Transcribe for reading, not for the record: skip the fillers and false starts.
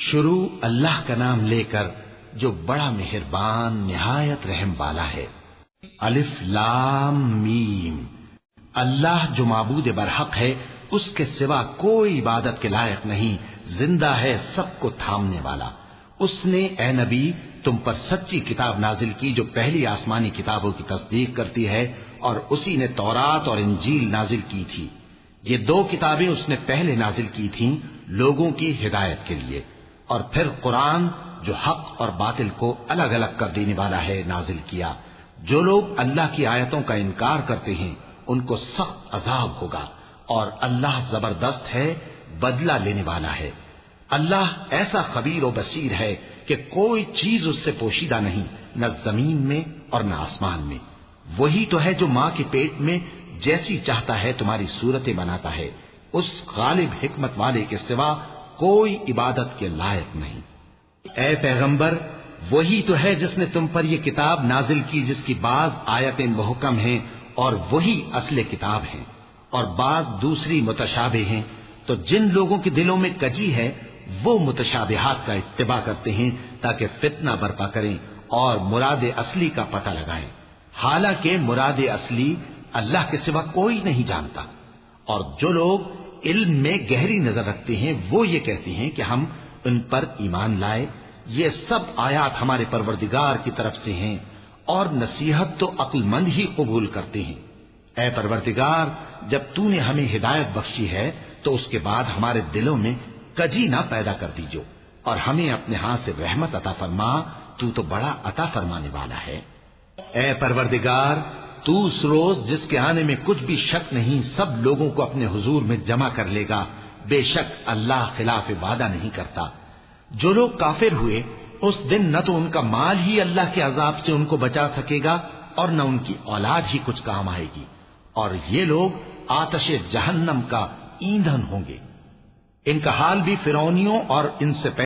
شروع اللہ کا نام لے کر جو بڑا مہربان نہایت رحم والا ہے۔ الف لام میم، اللہ جو معبود برحق ہے، اس کے سوا کوئی عبادت کے لائق نہیں، زندہ ہے سب کو تھامنے والا۔ اس نے اے نبی تم پر سچی کتاب نازل کی جو پہلی آسمانی کتابوں کی تصدیق کرتی ہے، اور اسی نے تورات اور انجیل نازل کی تھی۔ یہ دو کتابیں اس نے پہلے نازل کی تھیں لوگوں کی ہدایت کے لیے، اور پھر قرآن جو حق اور باطل کو الگ الگ کر دینے والا ہے نازل کیا۔ جو لوگ اللہ کی آیتوں کا انکار کرتے ہیں ان کو سخت عذاب ہوگا، اور اللہ زبردست ہے، بدلہ لینے والا ہے۔ اللہ ایسا خبیر و بصیر ہے کہ کوئی چیز اس سے پوشیدہ نہیں، نہ زمین میں اور نہ آسمان میں۔ وہی تو ہے جو ماں کے پیٹ میں جیسی چاہتا ہے تمہاری صورتیں بناتا ہے، اس غالب حکمت والے کے سوا کوئی عبادت کے لائق نہیں۔ اے پیغمبر، وہی تو ہے جس نے تم پر یہ کتاب نازل کی جس کی بعض آیتیں محکم ہیں اور وہی اصل کتاب ہیں، اور بعض دوسری متشابہ ہیں۔ تو جن لوگوں کے دلوں میں کجی ہے وہ متشابہات کا اتباع کرتے ہیں تاکہ فتنہ برپا کریں اور مراد اصلی کا پتہ لگائیں، حالانکہ مراد اصلی اللہ کے سوا کوئی نہیں جانتا۔ اور جو لوگ علم میں گہری نظر رکھتے ہیں وہ یہ کہتے ہیں کہ ہم ان پر ایمان لائے، یہ سب آیات ہمارے پروردگار کی طرف سے ہیں، اور نصیحت تو عقل مند ہی قبول کرتے ہیں۔ اے پروردگار، جب تو نے ہمیں ہدایت بخشی ہے تو اس کے بعد ہمارے دلوں میں کجی نہ پیدا کر دیجو، اور ہمیں اپنے ہاتھ سے رحمت عطا فرما، تو بڑا عطا فرمانے والا ہے۔ اے پروردگار، تو اس روز جس کے آنے میں کچھ بھی شک نہیں سب لوگوں کو اپنے حضور میں جمع کر لے گا، بے شک اللہ خلاف وعدہ نہیں کرتا۔ جو لوگ کافر ہوئے اس دن نہ تو ان کا مال ہی اللہ کے عذاب سے ان کو بچا سکے گا اور نہ ان کی اولاد ہی کچھ کام آئے گی، اور یہ لوگ آتش جہنم کا ایندھن ہوں گے۔ ان کا حال بھی فرعونیوں اور ان سے